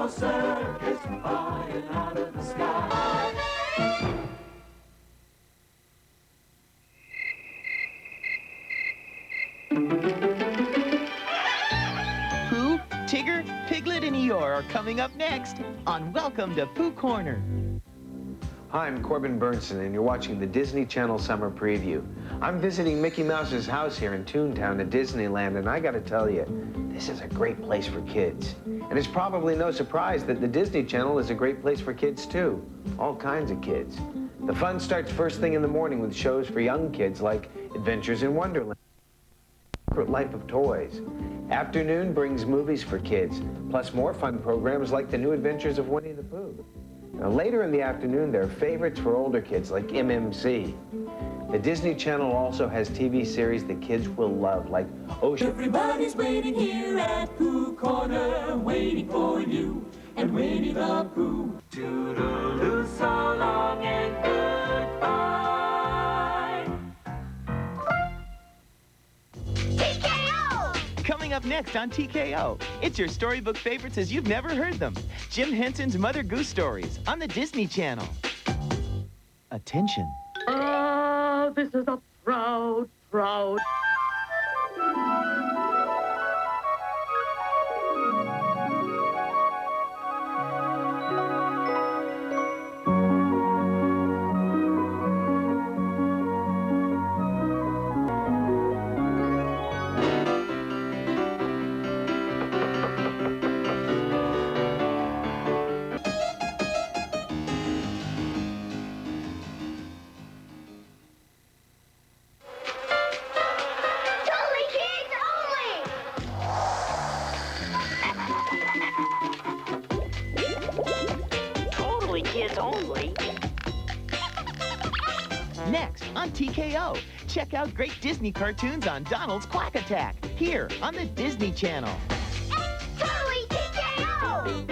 a circus flying out of the sky. Pooh, Tigger, Piglet, and Eeyore are coming up next on Welcome to Pooh Corner. Hi, I'm Corbin Burnson, and you're watching the Disney Channel Summer Preview. I'm visiting Mickey Mouse's house here in Toontown at Disneyland, and I gotta tell you, this is a great place for kids. And it's probably no surprise that the Disney Channel is a great place for kids, too. All kinds of kids. The fun starts first thing in the morning with shows for young kids like Adventures in Wonderland, Secret Life of Toys. Afternoon brings movies for kids, plus more fun programs like The New Adventures of Winnie the Pooh. Now, later in the afternoon, there are favorites for older kids like MMC. The Disney Channel also has TV series that kids will love, like Ocean. Everybody's waiting here at Pooh Corner, waiting for you and Winnie the Pooh. Toodaloo, so long and goodbye. TKO! Coming up next on TKO, it's your storybook favorites as you've never heard them. Jim Henson's Mother Goose Stories on the Disney Channel. Attention. This is a proud, proud... Kids only. Next on TKO, check out great Disney cartoons on Donald's Quack Attack, here on the Disney Channel. Totally TKO!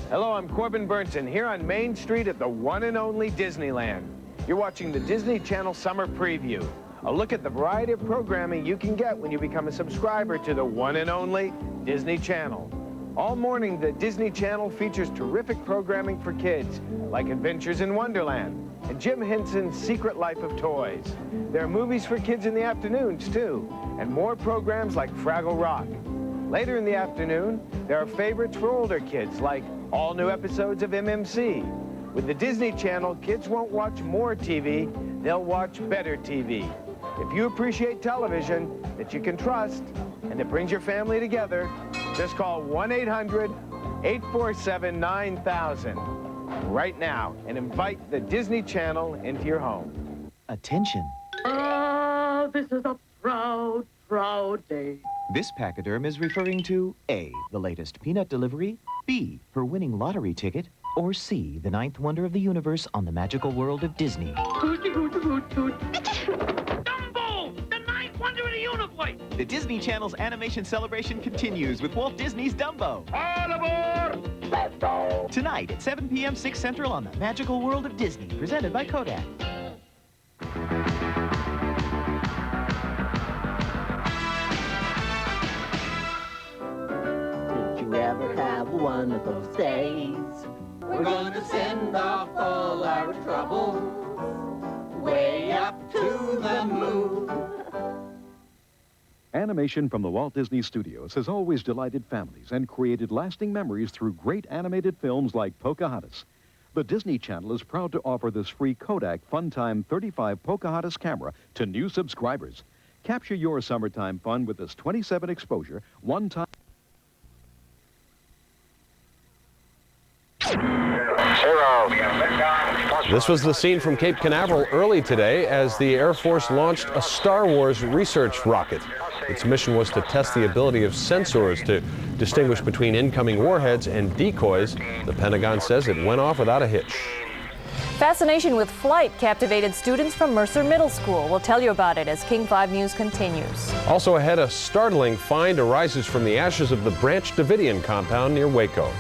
Hello, I'm Corbin Burnson, here on Main Street at the one and only Disneyland. You're watching the Disney Channel Summer Preview, a look at the variety of programming you can get when you become a subscriber to the one and only Disney Channel. All morning, the Disney Channel features terrific programming for kids, like Adventures in Wonderland and Jim Henson's Secret Life of Toys. There are movies for kids in the afternoons, too, and more programs like Fraggle Rock. Later in the afternoon, there are favorites for older kids, like all new episodes of MMC. With the Disney Channel, kids won't watch more TV, they'll watch better TV. If you appreciate television that you can trust and that brings your family together, just call 1-800-847-9000 right now and invite the Disney Channel into your home. Attention. This is a proud, proud day. This pachyderm is referring to A, the latest peanut delivery, B, her winning lottery ticket, or C, the ninth wonder of the universe on the magical world of Disney. Hooty, hoot, hoot, hoot. Dumbo, the ninth wonder of the universe. The Disney Channel's animation celebration continues with Walt Disney's Dumbo. All aboard! Let's go! Tonight at 7 p.m. 6 Central on the magical world of Disney, presented by Kodak. Did you ever have one of those days? We're gonna send off all our troubles way up to the moon. Animation from the Walt Disney Studios has always delighted families and created lasting memories through great animated films like Pocahontas. The Disney Channel is proud to offer this free Kodak Funtime 35 Pocahontas camera to new subscribers. Capture your summertime fun with this 27 exposure, one-time... This was the scene from Cape Canaveral early today as the Air Force launched a Star Wars research rocket. Its mission was to test the ability of sensors to distinguish between incoming warheads and decoys. The Pentagon says it went off without a hitch. Fascination with flight captivated students from Mercer Middle School. We'll tell you about it as King 5 News continues. Also ahead, a startling find arises from the ashes of the Branch Davidian compound near Waco.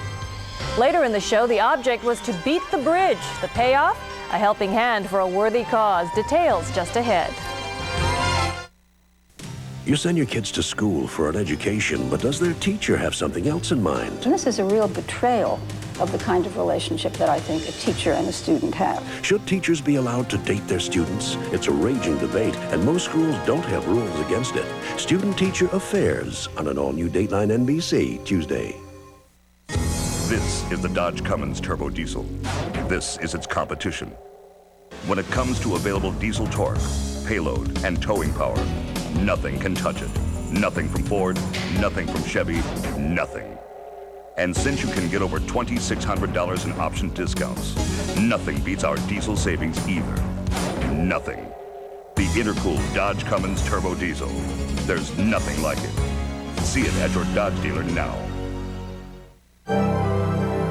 Later in the show, the object was to beat the bridge. The payoff? A helping hand for a worthy cause. Details just ahead. You send your kids to school for an education, but does their teacher have something else in mind? And this is a real betrayal of the kind of relationship that I think a teacher and a student have. Should teachers be allowed to date their students? It's a raging debate, and most schools don't have rules against it. Student-teacher affairs on an all-new Dateline NBC Tuesday. This is the Dodge Cummins Turbo Diesel. This is its competition. When it comes to available diesel torque, payload, and towing power, nothing can touch it. Nothing from Ford, nothing from Chevy, nothing. And since you can get over $2,600 in option discounts, nothing beats our diesel savings either. Nothing. The intercooled Dodge Cummins Turbo Diesel. There's nothing like it. See it at your Dodge dealer now.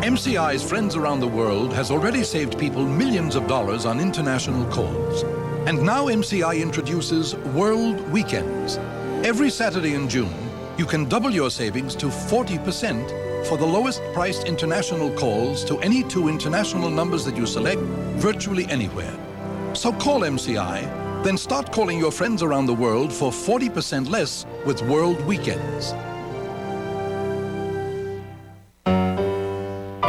MCI's Friends Around the World has already saved people millions of dollars on international calls. And now MCI introduces World Weekends. Every Saturday in June, you can double your savings to 40% for the lowest priced international calls to any 2 international numbers that you select virtually anywhere. So call MCI, then start calling your friends around the world for 40% less with World Weekends.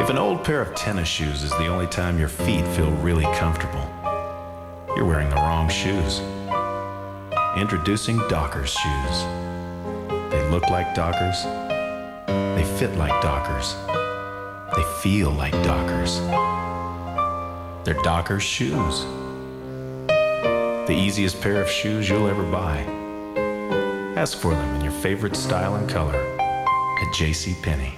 If an old pair of tennis shoes is the only time your feet feel really comfortable, you're wearing the wrong shoes. Introducing Dockers shoes. They look like Dockers. They fit like Dockers. They feel like Dockers. They're Dockers shoes. The easiest pair of shoes you'll ever buy. Ask for them in your favorite style and color at JCPenney.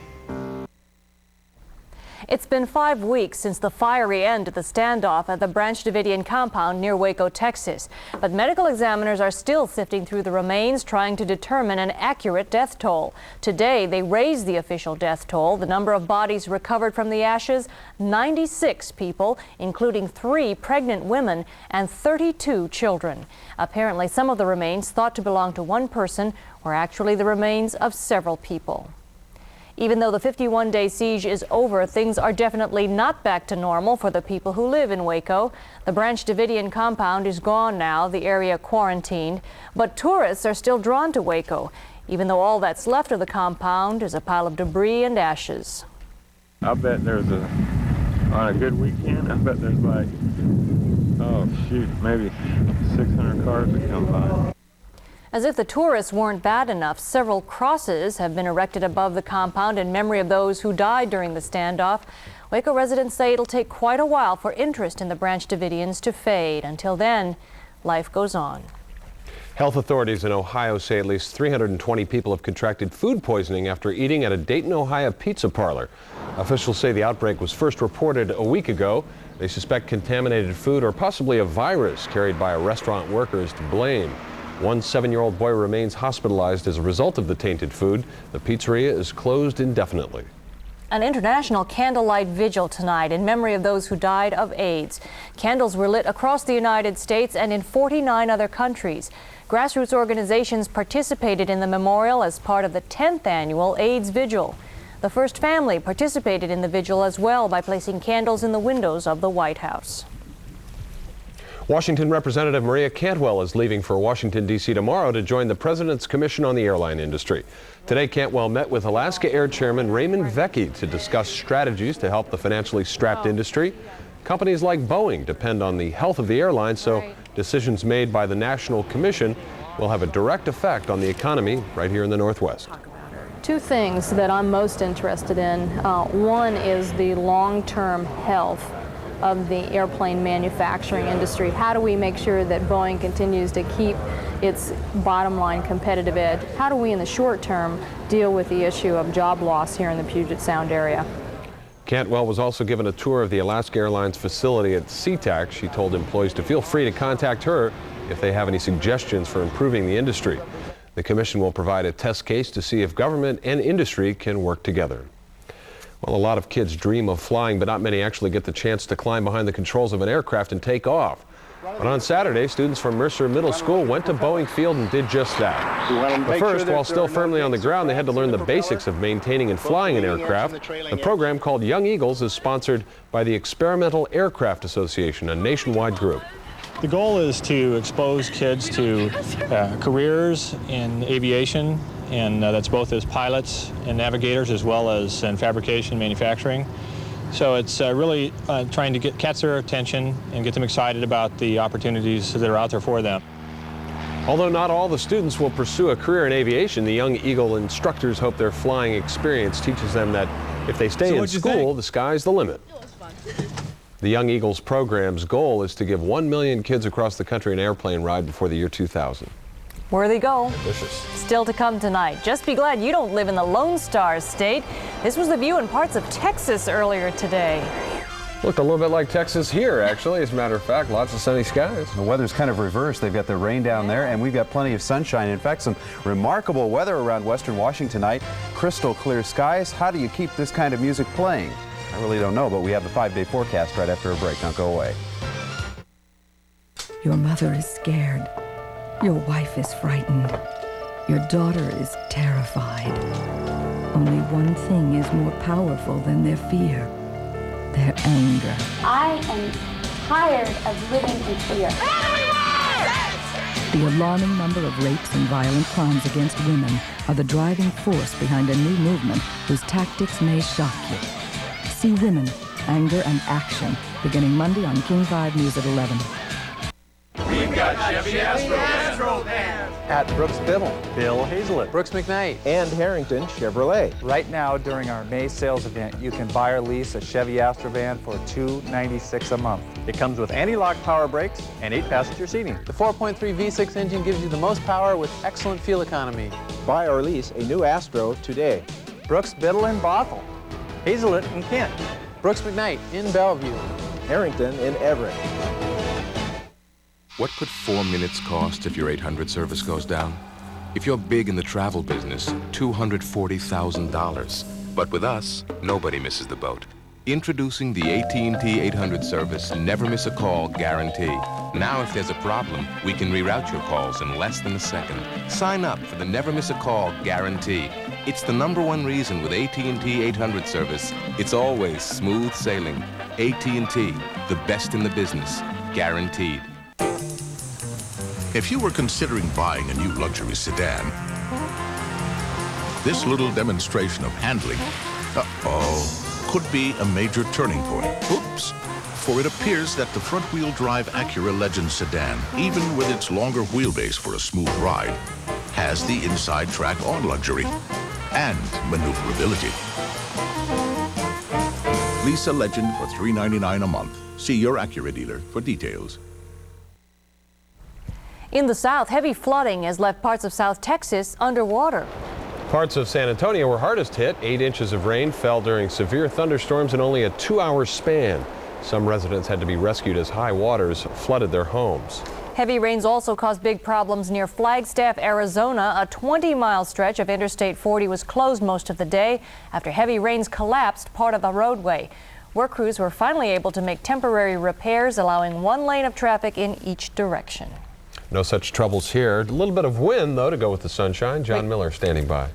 It's been 5 weeks since the fiery end of the standoff at the Branch Davidian compound near Waco, Texas. But medical examiners are still sifting through the remains, trying to determine an accurate death toll. Today, they raised the official death toll. The number of bodies recovered from the ashes, 96 people, including 3 pregnant women and 32 children. Apparently, some of the remains thought to belong to one person were actually the remains of several people. Even though the 51-day siege is over, things are definitely not back to normal for the people who live in Waco. The Branch Davidian compound is gone now, the area quarantined, but tourists are still drawn to Waco, even though all that's left of the compound is a pile of debris and ashes. I bet there's on a good weekend, I bet there's like, oh shoot, maybe 600 cars that come by. As if the tourists weren't bad enough, several crosses have been erected above the compound in memory of those who died during the standoff. Waco residents say it'll take quite a while for interest in the Branch Davidians to fade. Until then, life goes on. Health authorities in Ohio say at least 320 people have contracted food poisoning after eating at a Dayton, Ohio pizza parlor. Officials say the outbreak was first reported a week ago. They suspect contaminated food or possibly a virus carried by a restaurant worker is to blame. One 7-year-old boy remains hospitalized as a result of the tainted food. The pizzeria is closed indefinitely. An international candlelight vigil tonight in memory of those who died of AIDS. Candles were lit across the United States and in 49 other countries. Grassroots organizations participated in the memorial as part of the 10th annual AIDS Vigil. The First Family participated in the vigil as well by placing candles in the windows of the White House. Washington Representative Maria Cantwell is leaving for Washington, D.C. tomorrow to join the President's Commission on the Airline Industry. Today, Cantwell met with Alaska Air Chairman Raymond Vecchi to discuss strategies to help the financially strapped industry. Companies like Boeing depend on the health of the airline, so decisions made by the National Commission will have a direct effect on the economy right here in the Northwest. 2 things that I'm most interested in. One is the long-term health of the airplane manufacturing industry. How do we make sure that Boeing continues to keep its bottom line competitive edge? How do we in the short term deal with the issue of job loss here in the Puget Sound area? Cantwell was also given a tour of the Alaska Airlines facility at SeaTac. She told employees to feel free to contact her if they have any suggestions for improving the industry. The commission will provide a test case to see if government and industry can work together. Well, a lot of kids dream of flying, but not many actually get the chance to climb behind the controls of an aircraft and take off. But on Saturday, students from Mercer Middle School went to Boeing Field and did just that. But first, while still firmly on the ground, they had to learn the basics of maintaining and flying an aircraft. The program, called Young Eagles, is sponsored by the Experimental Aircraft Association, a nationwide group. The goal is to expose kids to careers in aviation, and that's both as pilots and navigators as well as in fabrication, manufacturing. So it's really trying to catch their attention and get them excited about the opportunities that are out there for them. Although not all the students will pursue a career in aviation, the Young Eagle instructors hope their flying experience teaches them that if they stay in school, the sky's the limit. The Young Eagles program's goal is to give 1 million kids across the country an airplane ride before the year 2000. Worthy goal. Ambitious. Still to come tonight. Just be glad you don't live in the Lone Star State. This was the view in parts of Texas earlier today. Looked a little bit like Texas here, actually. As a matter of fact, lots of sunny skies. The weather's kind of reversed. They've got the rain down there, and we've got plenty of sunshine. In fact, some remarkable weather around western Washington tonight. Crystal clear skies. How do you keep this kind of music playing? I really don't know, but we have the 5-day forecast right after a break. Don't go away. Your mother is scared. Your wife is frightened. Your daughter is terrified. Only one thing is more powerful than their fear. Their anger. I am tired of living in fear. The alarming number of rapes and violent crimes against women are the driving force behind a new movement whose tactics may shock you. See Women, Anger and Action, beginning Monday on King 5 News at 11. We've got Chevy Astro Vans. At Brooks Biddle, Bill Hazelet, Brooks McKnight, and Harrington Chevrolet. Right now, during our May sales event, you can buy or lease a Chevy Astrovan for $296 a month. It comes with anti-lock power brakes and 8-passenger seating. The 4.3 V6 engine gives you the most power with excellent fuel economy. Buy or lease a new Astro today. Brooks Biddle in Bothell, Hazelet in Kent, Brooks McKnight in Bellevue, Harrington in Everett. What could 4 minutes cost if your 800 service goes down? If you're big in the travel business, $240,000. But with us, nobody misses the boat. Introducing the AT&T 800 service Never Miss a Call Guarantee. Now if there's a problem, we can reroute your calls in less than a second. Sign up for the Never Miss a Call Guarantee. It's the #1 reason with AT&T 800 service, it's always smooth sailing. AT&T, the best in the business, guaranteed. If you were considering buying a new luxury sedan, this little demonstration of handling, could be a major turning point. Oops. For it appears that the front-wheel drive Acura Legend sedan, even with its longer wheelbase for a smooth ride, has the inside track on luxury and maneuverability. Lease a Legend for $399 a month. See your Acura dealer for details. In the south, heavy flooding has left parts of South Texas underwater. Parts of San Antonio were hardest hit. 8 inches of rain fell during severe thunderstorms in only a 2-hour span. Some residents had to be rescued as high waters flooded their homes. Heavy rains also caused big problems near Flagstaff, Arizona. A 20-mile stretch of Interstate 40 was closed most of the day after heavy rains collapsed part of the roadway. Work crews were finally able to make temporary repairs, allowing 1 lane of traffic in each direction. No such troubles here. A little bit of wind, though, to go with the sunshine. John Miller standing by.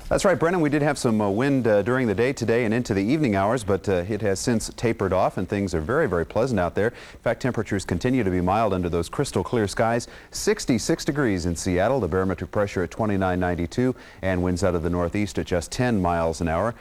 That's right, Brennan. We did have some wind during the day today and into the evening hours, but it has since tapered off and things are very, very pleasant out there. In fact, temperatures continue to be mild under those crystal clear skies. 66 degrees in Seattle, the barometric pressure at 29.92, and winds out of the northeast at just 10 miles an hour.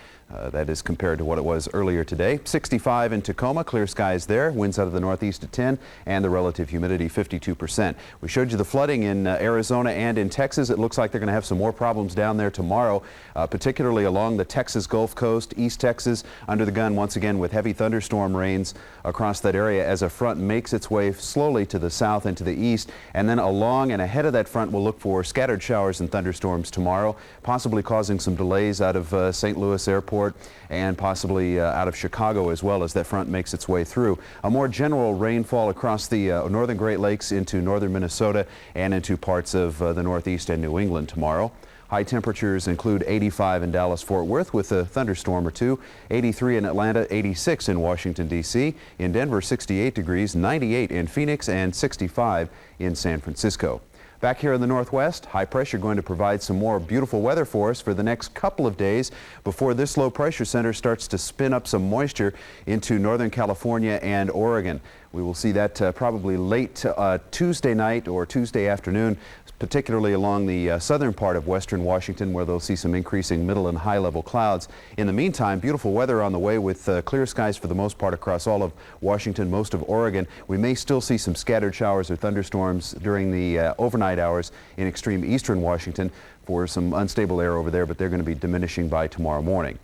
That is compared to what it was earlier today. 65 in Tacoma, clear skies there, winds out of the northeast at 10, and the relative humidity 52%. We showed you the flooding in Arizona and in Texas. It looks like they're going to have some more problems down there tomorrow, particularly along the Texas Gulf Coast, East Texas, under the gun once again with heavy thunderstorm rains across that area as a front makes its way slowly to the south and to the east, and then along and ahead of that front we'll look for scattered showers and thunderstorms tomorrow, possibly causing some delays out of St. Louis Airport and possibly out of Chicago as well as that front makes its way through. A more general rainfall across the northern Great Lakes into northern Minnesota and into parts of the Northeast and New England tomorrow. High temperatures include 85 in Dallas-Fort Worth with a thunderstorm or two, 83 in Atlanta, 86 in Washington, D.C., in Denver, 68 degrees, 98 in Phoenix, and 65 in San Francisco. Back here in the Northwest, high pressure going to provide some more beautiful weather for us for the next couple of days before this low pressure center starts to spin up some moisture into Northern California and Oregon. We will see that probably late Tuesday night or Tuesday afternoon, particularly along the southern part of western Washington, where they'll see some increasing middle and high level clouds. In the meantime, beautiful weather on the way with clear skies for the most part across all of Washington, most of Oregon. We may still see some scattered showers or thunderstorms during the overnight hours in extreme eastern Washington for some unstable air over there, but they're going to be diminishing by tomorrow morning.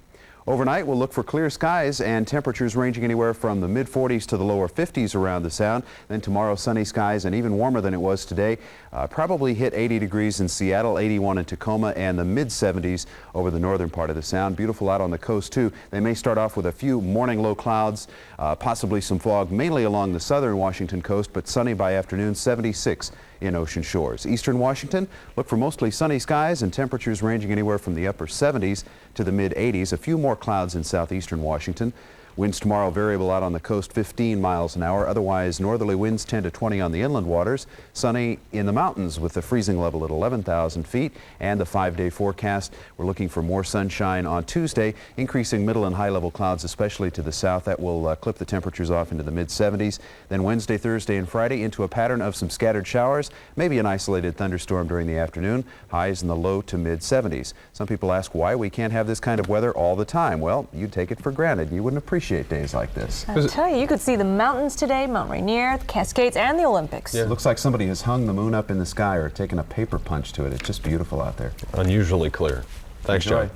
Overnight, we'll look for clear skies and temperatures ranging anywhere from the mid-40s to the lower 50s around the Sound. Then tomorrow, sunny skies and even warmer than it was today. Probably hit 80 degrees in Seattle, 81 in Tacoma, and the mid-70s over the northern part of the Sound. Beautiful out on the coast, too. They may start off with a few morning low clouds, possibly some fog, mainly along the southern Washington coast, but sunny by afternoon, 76 in Ocean Shores. Eastern Washington, look for mostly sunny skies and temperatures ranging anywhere from the upper 70s to the mid-80s. A few more clouds in southeastern Washington. Winds tomorrow variable out on the coast, 15 miles an hour. Otherwise, northerly winds 10 to 20 on the inland waters. Sunny in the mountains with the freezing level at 11,000 feet. And the 5-day forecast, we're looking for more sunshine on Tuesday, increasing middle and high level clouds, especially to the south. That will clip the temperatures off into the mid-70s. Then Wednesday, Thursday, and Friday into a pattern of some scattered showers, maybe an isolated thunderstorm during the afternoon. Highs in the low to mid-70s. Some people ask why we can't have this kind of weather all the time. Well, you take it for granted. You wouldn't appreciate days like this. I'll tell you, you could see the mountains today, Mount Rainier, the Cascades, and the Olympics. Yeah. It looks like somebody has hung the moon up in the sky or taken a paper punch to it. It's just beautiful out there. Unusually clear. Thanks, Joe.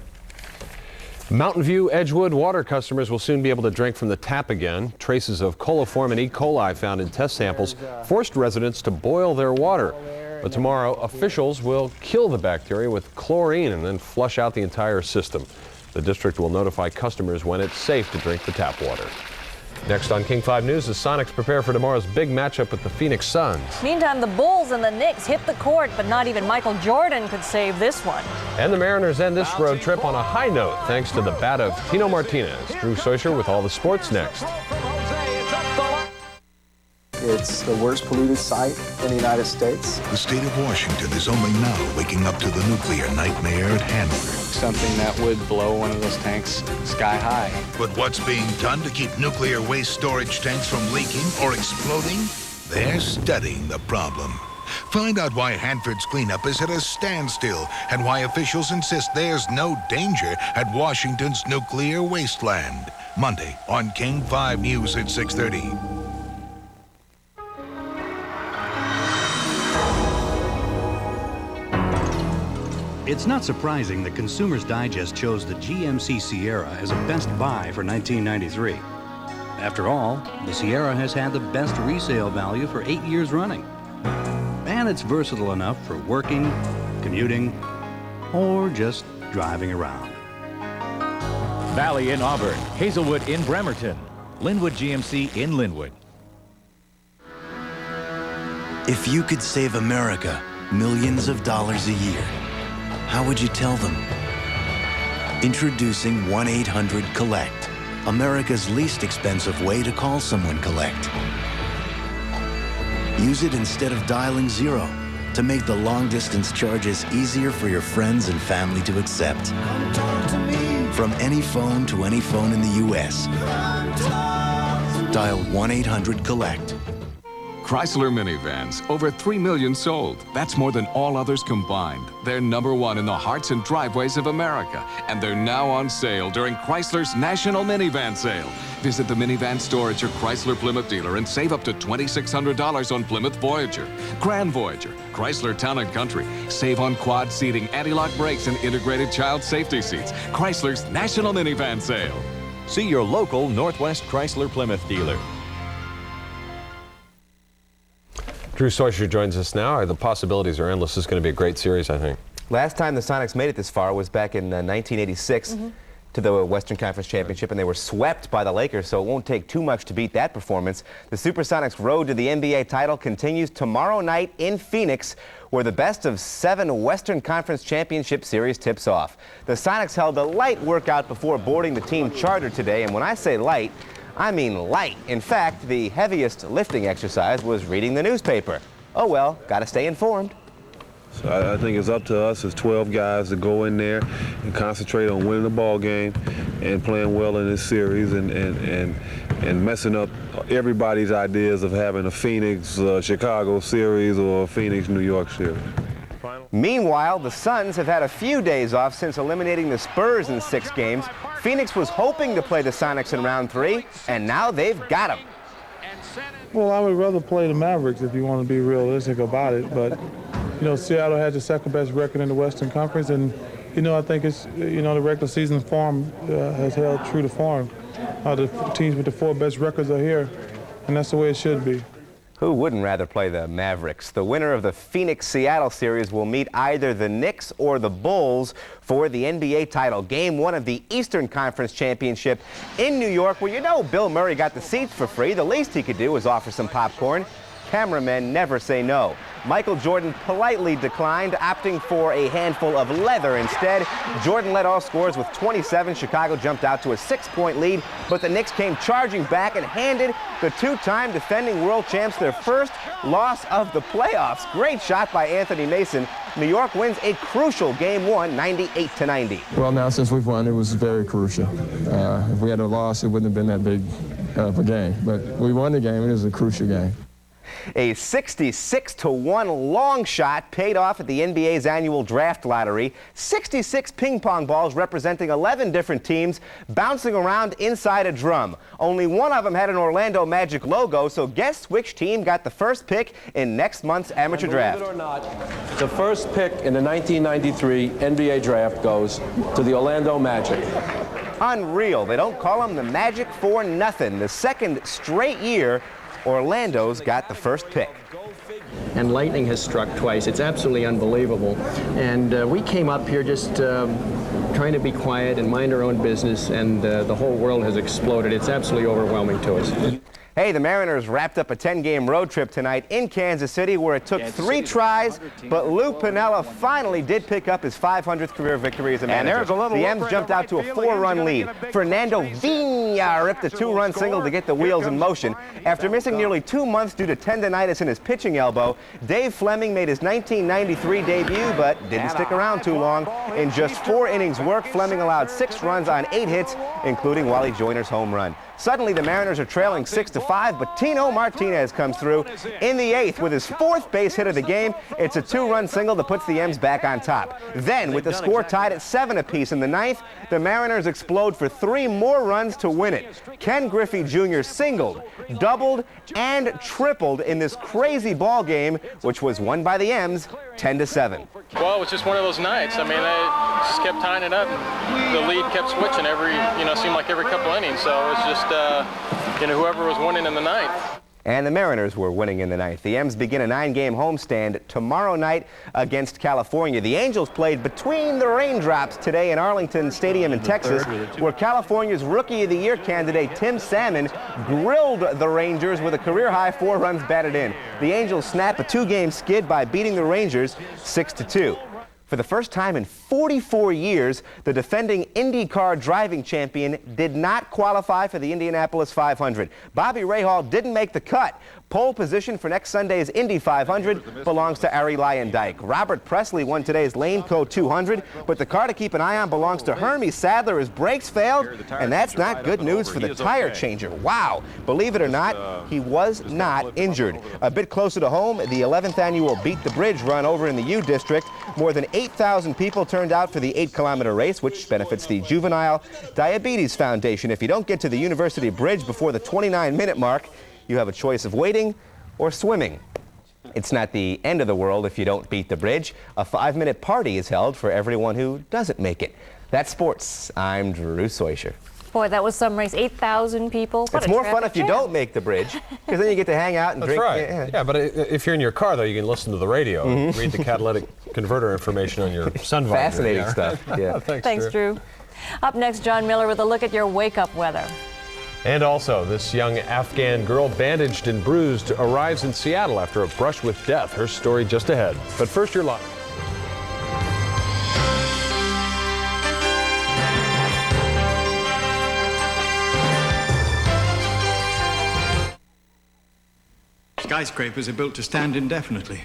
Mountain View Edgewood water customers will soon be able to drink from the tap again. Traces of coliform and E. coli found in test samples forced residents to boil their water. But tomorrow, officials will kill the bacteria with chlorine and then flush out the entire system. The district will notify customers when it's safe to drink the tap water. Next on King 5 News, the Sonics prepare for tomorrow's big matchup with the Phoenix Suns. Meantime, the Bulls and the Knicks hit the court, but not even Michael Jordan could save this one. And the Mariners end this road trip on a high note thanks to the bat of Tino Martinez. Drew Socher with all the sports next. It's the worst polluted site in the United States. The state of Washington is only now waking up to the nuclear nightmare at Hanford. Something that would blow one of those tanks sky high. But what's being done to keep nuclear waste storage tanks from leaking or exploding? They're studying the problem. Find out why Hanford's cleanup is at a standstill and why officials insist there's no danger at Washington's nuclear wasteland. Monday on King 5 News at 6:30. It's not surprising that Consumer's Digest chose the GMC Sierra as a best buy for 1993. After all, the Sierra has had the best resale value for 8 years running. And it's versatile enough for working, commuting, or just driving around. Valley in Auburn, Hazelwood in Bremerton, Linwood GMC in Linwood. If you could save America millions of dollars a year, how would you tell them? Introducing 1-800-COLLECT, America's least expensive way to call someone collect. Use it instead of dialing 0 to make the long-distance charges easier for your friends and family to accept. From any phone to any phone in the U.S. Dial 1-800-COLLECT. Chrysler minivans, over 3 million sold. That's more than all others combined. They're #1 in the hearts and driveways of America. And they're now on sale during Chrysler's National Minivan Sale. Visit the minivan store at your Chrysler Plymouth dealer and save up to $2,600 on Plymouth Voyager, Grand Voyager, Chrysler Town & Country. Save on quad seating, anti-lock brakes, and integrated child safety seats. Chrysler's National Minivan Sale. See your local Northwest Chrysler Plymouth dealer. Drew Socher joins us now. The possibilities are endless. This is going to be a great series, I think. Last time the Sonics made it this far was back in 1986 to the Western Conference Championship, and they were swept by the Lakers, so it won't take too much to beat that performance. The Supersonics' road to the NBA title continues tomorrow night in Phoenix, where the best of 7 Western Conference Championship Series tips off. The Sonics held a light workout before boarding the team charter today, and when I say light, I mean light. In fact, the heaviest lifting exercise was reading the newspaper. Oh well, gotta stay informed. So I think it's up to us as 12 guys to go in there and concentrate on winning the ball game and playing well in this series and and messing up everybody's ideas of having a Phoenix Chicago series or a Phoenix New York series. Meanwhile, the Suns have had a few days off since eliminating the Spurs in 6 games. Phoenix was hoping to play the Sonics in round 3, and now they've got them. Well, I would rather play the Mavericks if you want to be realistic about it, but, you know, Seattle has the second best record in the Western Conference, and, you know, I think it's, you know, the regular season form has held true to form. The teams with the 4 best records are here, and that's the way it should be. Who wouldn't rather play the Mavericks? The winner of the Phoenix-Seattle series will meet either the Knicks or the Bulls for the NBA title. Game 1 of the Eastern Conference Championship in New York, where you know Bill Murray got the seats for free. The least he could do was offer some popcorn. Cameramen never say no. Michael Jordan politely declined, opting for a handful of leather instead. Jordan led all scores with 27. Chicago jumped out to a 6-point lead, but the Knicks came charging back and handed the 2-time defending world champs their first loss of the playoffs. Great shot by Anthony Mason. New York wins a crucial Game 1, 98-90. Well, now since we've won, it was very crucial. If we had a loss, it wouldn't have been that big of a game. But we won the game. It was a crucial game. A 66-1 long shot paid off at the NBA's annual draft lottery. 66 ping pong balls representing 11 different teams bouncing around inside a drum. Only one of them had an Orlando Magic logo, so guess which team got the first pick in next month's amateur draft? Believe it or not, the first pick in the 1993 NBA draft goes to the Orlando Magic. Unreal. They don't call them the Magic for nothing. The second straight year Orlando's got the first pick. And lightning has struck twice. It's absolutely unbelievable. And we came up here just trying to be quiet and mind our own business, and the whole world has exploded. It's absolutely overwhelming to us. Hey, the Mariners wrapped up a 10-game road trip tonight in Kansas City, where it took 3 tries, but Lou Piniella finally did pick up his 500th career victory as a manager. The M's jumped out to a 4-run lead. Fernando Vina ripped a 2-run single to get the wheels in motion. After missing nearly 2 months due to tendonitis in his pitching elbow, Dave Fleming made his 1993 debut, but didn't stick around too long. In just 4 innings work, Fleming allowed 6 runs on 8 hits, including Wally Joyner's home run. Suddenly, the Mariners are trailing 6-5, but Tino Martinez comes through in the 8th with his 4th base hit of the game. It's a 2-run single that puts the M's back on top. Then, with the score tied at 7 apiece in the 9th, the Mariners explode for 3 more runs to win it. Ken Griffey Jr. singled, doubled, and tripled in this crazy ball game, which was won by the M's 10-7. Well, it was just one of those nights. I mean, they just kept tying it up. The lead kept switching seemed like every couple innings. So it was just, whoever was winning in the 9th. And the Mariners were winning in the 9th. The M's begin a 9-game homestand tomorrow night against California. The Angels played between the raindrops today in Arlington Stadium in Texas, where California's Rookie of the Year candidate Tim Salmon grilled the Rangers with a career-high 4 runs batted in. The Angels snap a 2-game skid by beating the Rangers 6-2. For the first time in 44 years, the defending IndyCar driving champion did not qualify for the Indianapolis 500. Bobby Rahal didn't make the cut. Pole position for next Sunday's Indy 500 belongs to Arie Luyendyk. Robert Presley won today's Lane Co 200, but the car to keep an eye on belongs to Hermie Sadler. His brakes failed, and that's not good news for the tire changer. Wow. Believe it or not, he was not injured. A bit closer to home, the 11th annual Beat the Bridge run over in the U District. More than 8,000 people turned out for the 8-kilometer race, which benefits the Juvenile Diabetes Foundation. If you don't get to the University Bridge before the 29-minute mark, you have a choice of waiting or swimming. It's not the end of the world if you don't beat the bridge. A 5-minute party is held for everyone who doesn't make it. That's sports. I'm Drew Soisher. Boy, that was some race. 8,000 people. It's more fun if you don't make the bridge, because then you get to hang out and drink. That's right. Yeah, but if you're in your car, though, you can listen to the radio and read the catalytic converter information on your sun visor. Fascinating stuff. Yeah. Thanks, Drew. Up next, John Miller with a look at your wake-up weather. And also, this young Afghan girl, bandaged and bruised, arrives in Seattle after a brush with death. Her story just ahead. But first, your live. Skyscrapers are built to stand indefinitely.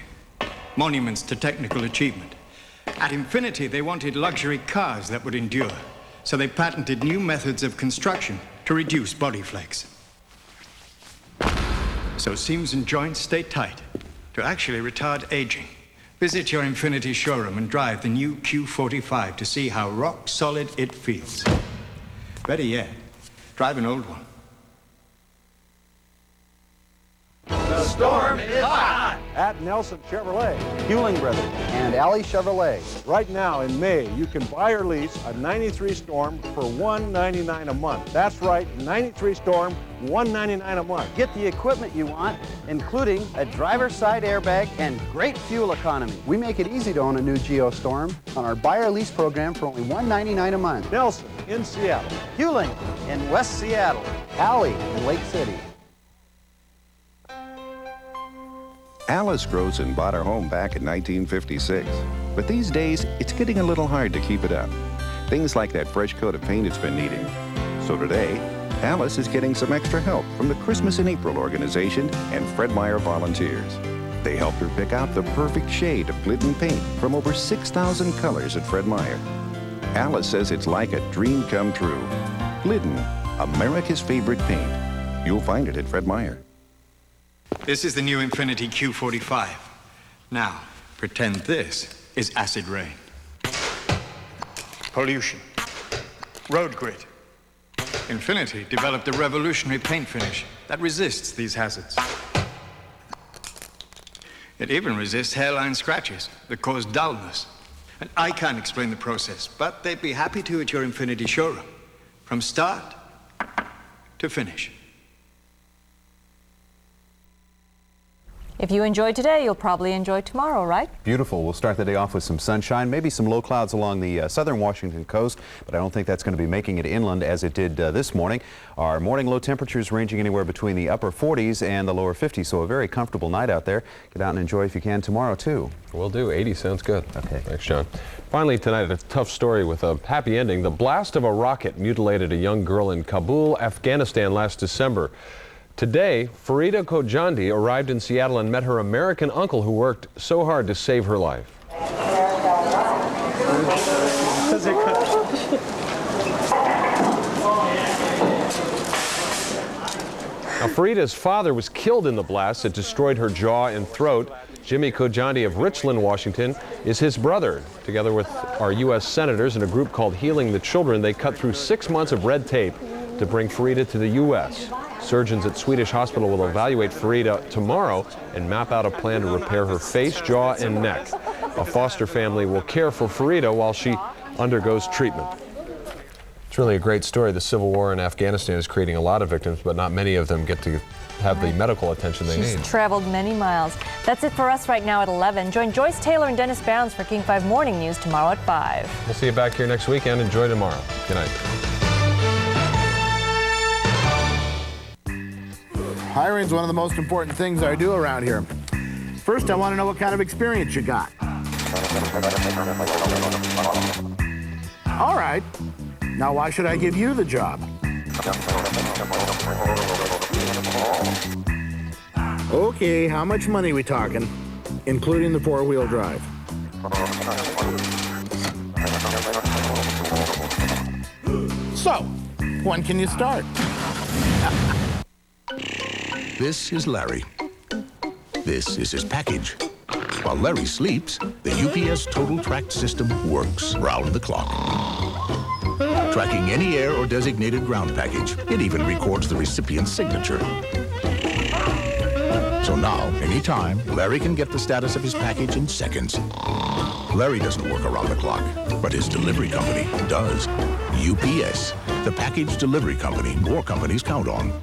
Monuments to technical achievement. At Infinity, they wanted luxury cars that would endure. So they patented new methods of construction to reduce body flex. so seams and joints stay tight to actually retard aging. Visit your Infiniti showroom and drive the new Q45 to see how rock solid it feels. Better yet, drive an old one. The storm is hot! At Nelson Chevrolet, Hewling Brothers, and Alley Chevrolet. Right now in May, you can buy or lease a 93 Storm for $199 a month. That's right, 93 Storm, $199 a month. Get the equipment you want, including a driver's side airbag and great fuel economy. We make it easy to own a new Geostorm on our buy or lease program for only $199 a month. Nelson in Seattle. Hewling in West Seattle. Alley in Lake City. Alice Grossen bought her home back in 1956. But these days, it's getting a little hard to keep it up. Things like that fresh coat of paint it's been needing. So today, Alice is getting some extra help from the Christmas in April organization and Fred Meyer volunteers. They helped her pick out the perfect shade of Glidden paint from over 6,000 colors at Fred Meyer. Alice says it's like a dream come true. Glidden, America's favorite paint. You'll find it at Fred Meyer. This is the new Infiniti Q45. Now, pretend this is acid rain. Pollution. Road grit. Infiniti developed a revolutionary paint finish that resists these hazards. It even resists hairline scratches that cause dullness. And I can't explain the process, but they'd be happy to at your Infiniti showroom. From start to finish. If you enjoyed today, you'll probably enjoy tomorrow, right? Beautiful. We'll start the day off with some sunshine, maybe some low clouds along the southern Washington coast, but I don't think that's going to be making it inland as it did this morning. Our morning low temperatures ranging anywhere between the upper 40s and the lower 50s, so a very comfortable night out there. Get out and enjoy if you can tomorrow, too. Will do. 80 sounds good. Okay. Thanks, John. Finally tonight, a tough story with a happy ending. The blast of a rocket mutilated a young girl in Kabul, Afghanistan last December. Today, Farida Kojandi arrived in Seattle and met her American uncle who worked so hard to save her life. Now, Farida's father was killed in the blast that destroyed her jaw and throat. Jimmy Kojandi of Richland, Washington, is his brother. Together with our U.S. senators and a group called Healing the Children, they cut through 6 months of red tape to bring Farida to the U.S. Surgeons at Swedish Hospital will evaluate Farida tomorrow and map out a plan to repair her face, jaw, and neck. A foster family will care for Farida while she undergoes treatment. It's really a great story. The civil war in Afghanistan is creating a lot of victims, but not many of them get to have the medical attention they need. She's traveled many miles. That's it for us right now at 11. Join Joyce Taylor and Dennis Bounds for King 5 Morning News tomorrow at 5. We'll see you back here next weekend. Enjoy tomorrow. Good night. Hiring's one of the most important things I do around here. First, I want to know what kind of experience you got. All right. Now, why should I give you the job? Okay, how much money we talking, including the four-wheel drive? So, when can you start? This is Larry. This is his package. While Larry sleeps, the UPS Total Track system works round the clock. Tracking any air or designated ground package. It even records the recipient's signature. So now, anytime, Larry can get the status of his package in seconds. Larry doesn't work around the clock, but his delivery company does. UPS, the package delivery company more companies count on.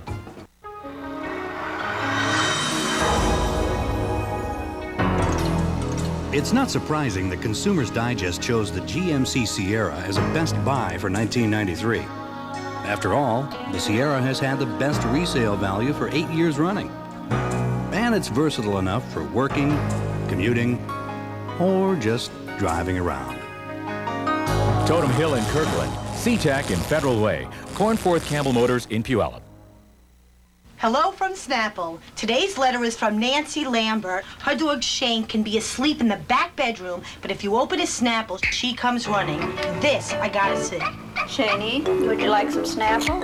It's not surprising that Consumer's Digest chose the GMC Sierra as a best buy for 1993. After all, the Sierra has had the best resale value for 8 years running. And it's versatile enough for working, commuting, or just driving around. Totem Hill in Kirkland, SeaTac in Federal Way, Cornforth Campbell Motors in Puyallup. Hello from Snapple. Today's letter is from Nancy Lambert. Her dog Shane can be asleep in the back bedroom, but if you open his Snapple, she comes running. This I gotta see. Shaney, would you like some Snapple?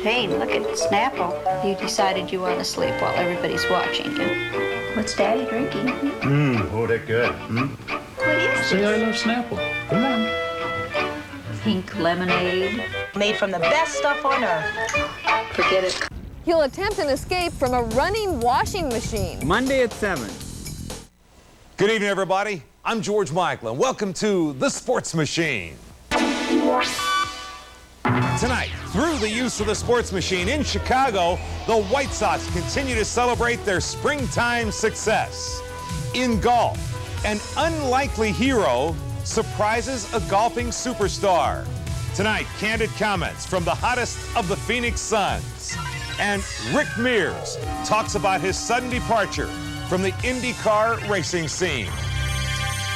Shane, look at Snapple. You decided you want to sleep while everybody's watching you. What's Daddy drinking? Oh, they're good. What is Say I this? love Snapple. Come on. Pink lemonade. Made from the best stuff on earth. Forget it. He'll attempt an escape from a running washing machine. Monday at 7. Good evening, everybody. I'm George Michael, and welcome to The Sports Machine. Tonight, through the use of the Sports Machine in Chicago, the White Sox continue to celebrate their springtime success. In golf, an unlikely hero surprises a golfing superstar. Tonight, candid comments from the hottest of the Phoenix Suns. And Rick Mears talks about his sudden departure from the IndyCar racing scene.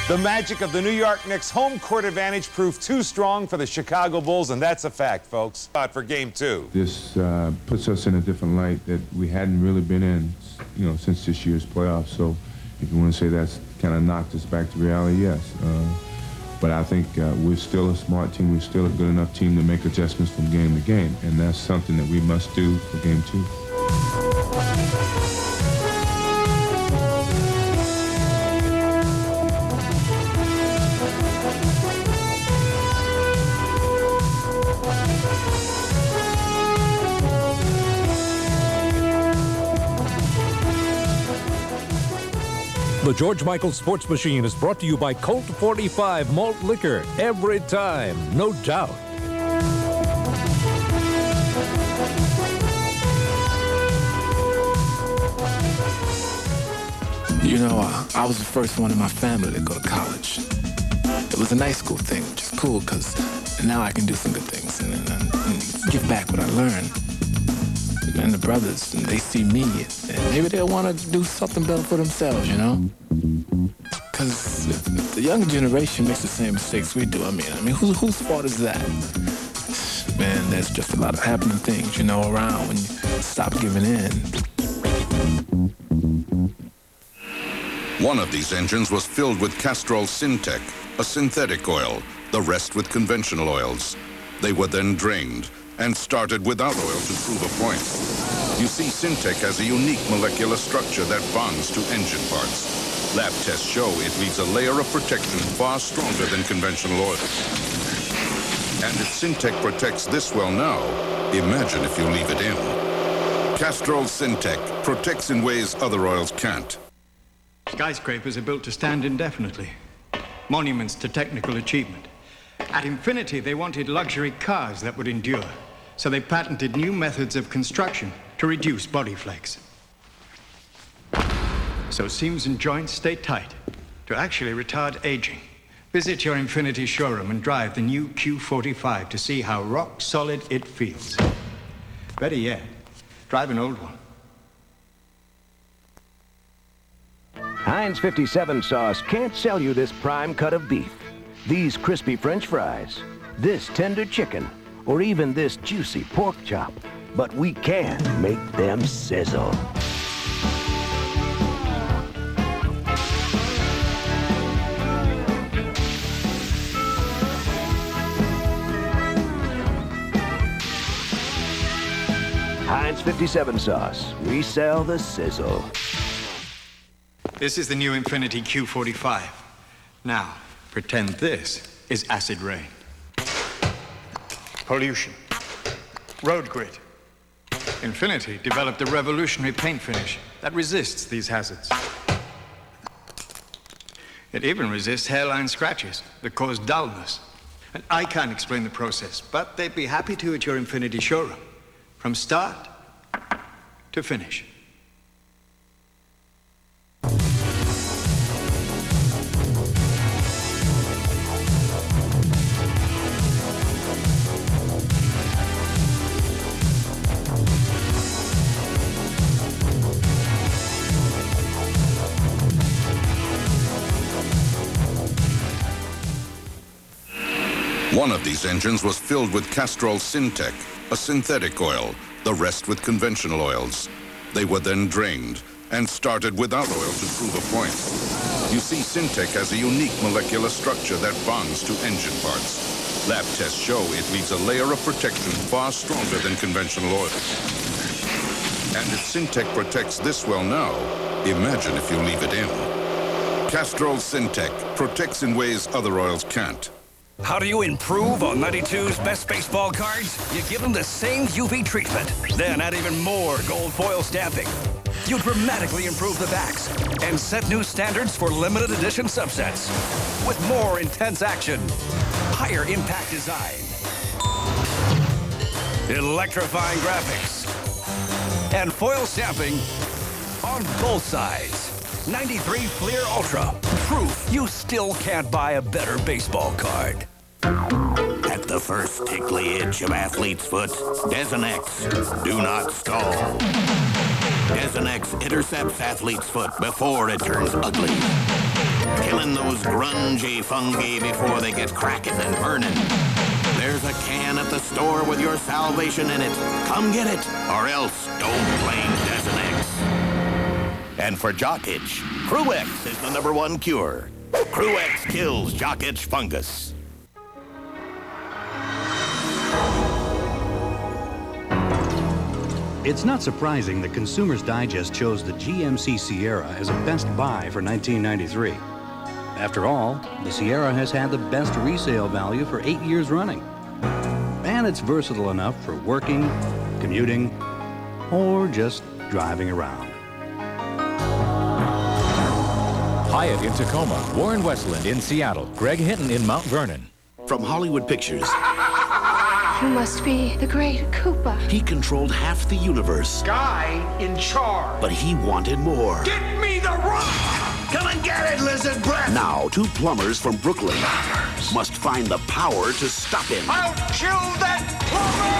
The magic of the New York Knicks' home court advantage proved too strong for the Chicago Bulls, and that's a fact, folks. Out for Game 2. This puts us in a different light that we hadn't really been in, since this year's playoffs. So if you want to say that's kind of knocked us back to reality, yes. But I think we're still a smart team. We're still a good enough team to make adjustments from game to game, and that's something that we must do for Game 2. The George Michael Sports Machine is brought to you by Colt 45 Malt Liquor. Every time, no doubt. I was the first one in my family to go to college. It was a nice school thing, which is cool because now I can do some good things and give back what I learned. And the brothers, they see me, and maybe they'll want to do something better for themselves, Because if the younger generation makes the same mistakes we do, I mean, whose fault is that? Man, there's just a lot of happening things, around when you stop giving in. One of these engines was filled with Castrol Syntec, a synthetic oil, the rest with conventional oils. They were then drained and started without oil to prove a point. You see, Syntec has a unique molecular structure that bonds to engine parts. Lab tests show it leaves a layer of protection far stronger than conventional oil. And if Syntec protects this well now, imagine if you leave it in. Castrol Syntec protects in ways other oils can't. Skyscrapers are built to stand indefinitely. Monuments to technical achievement. At Infinity, they wanted luxury cars that would endure. So they patented new methods of construction to reduce body flakes. So seams and joints stay tight to actually retard aging. Visit your Infinity showroom and drive the new Q45 to see how rock solid it feels. Better yet, drive an old one. Heinz 57 sauce can't sell you this prime cut of beef, these crispy French fries, this tender chicken, or even this juicy pork chop, but we can make them sizzle. Heinz 57 sauce, we sell the sizzle. This is the new Infinity Q45. Now, pretend this is acid rain. Pollution. Road grit. Infinity developed a revolutionary paint finish that resists these hazards. It even resists hairline scratches that cause dullness. And I can't explain the process, but they'd be happy to at your Infinity showroom. From start to finish. One of these engines was filled with Castrol Syntec, a synthetic oil, the rest with conventional oils. They were then drained and started without oil to prove a point. You see, Syntec has a unique molecular structure that bonds to engine parts. Lab tests show it leaves a layer of protection far stronger than conventional oils. And if Syntec protects this well now, imagine if you leave it in. Castrol Syntec protects in ways other oils can't. How do you improve on 92's best baseball cards? You give them the same UV treatment, then add even more gold foil stamping. You dramatically improve the backs and set new standards for limited edition subsets. With more intense action, higher impact design, electrifying graphics, and foil stamping on both sides. 93 Fleer Ultra. Proof you still can't buy a better baseball card. At the first tickly itch of athlete's foot, Desonex, do not stall. Desonex intercepts athlete's foot before it turns ugly, killing those grungy fungi before they get cracking and burning. There's a can at the store with your salvation in it. Come get it, or else don't blame Desonex. And for jock itch, Cruex is the #1 cure. Cruex kills jock itch fungus. It's not surprising that Consumer's Digest chose the GMC Sierra as a best buy for 1993. After all, the Sierra has had the best resale value for 8 years running. And it's versatile enough for working, commuting, or just driving around. Hyatt in Tacoma, Warren Westland in Seattle, Greg Hinton in Mount Vernon. From Hollywood Pictures, You must be the great Koopa. he controlled half the universe, Guy in charge. but he wanted more. Get me the rock! Come and get it, lizard breath! Now, 2 plumbers from Brooklyn must find the power to stop him. I'll kill that plumber!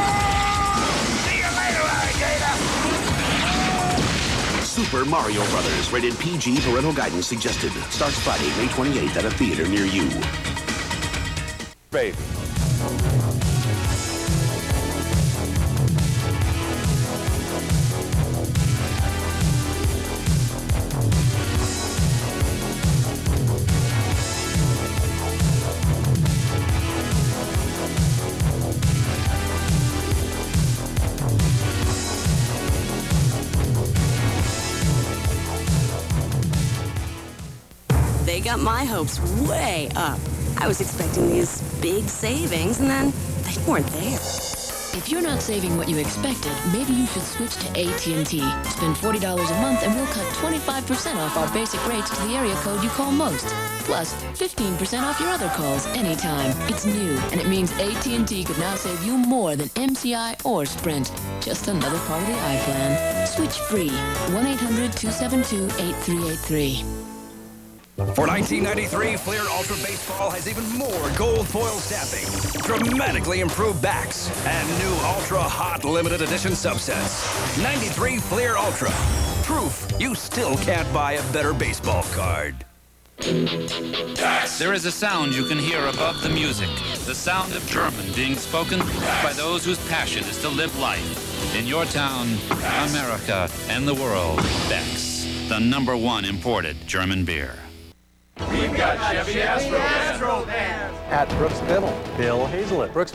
See you later, alligator! Super Mario Brothers, rated PG, parental guidance suggested. Starts Friday, May 28th at a theater near you. Faith. They got my hopes way up. I was expecting these big savings, and then they weren't there. If you're not saving what you expected, maybe you should switch to AT&T. Spend $40 a month and we'll cut 25% off our basic rates to the area code you call most. Plus, 15% off your other calls anytime. It's new, and it means AT&T could now save you more than MCI or Sprint. Just another part of the iPlan. Switch free. 1-800-272-8383. For 1993, Fleer Ultra Baseball has even more gold foil stamping, dramatically improved backs, and new Ultra Hot limited edition subsets. 93 Fleer Ultra. Proof you still can't buy a better baseball card. There is a sound you can hear above the music. The sound of German being spoken by those whose passion is to live life. In your town, America, and the world, Beck's, the #1 imported German beer. We've got Chevy Astro Band. At Brooks Biddle, Bill Hazelet. Brooks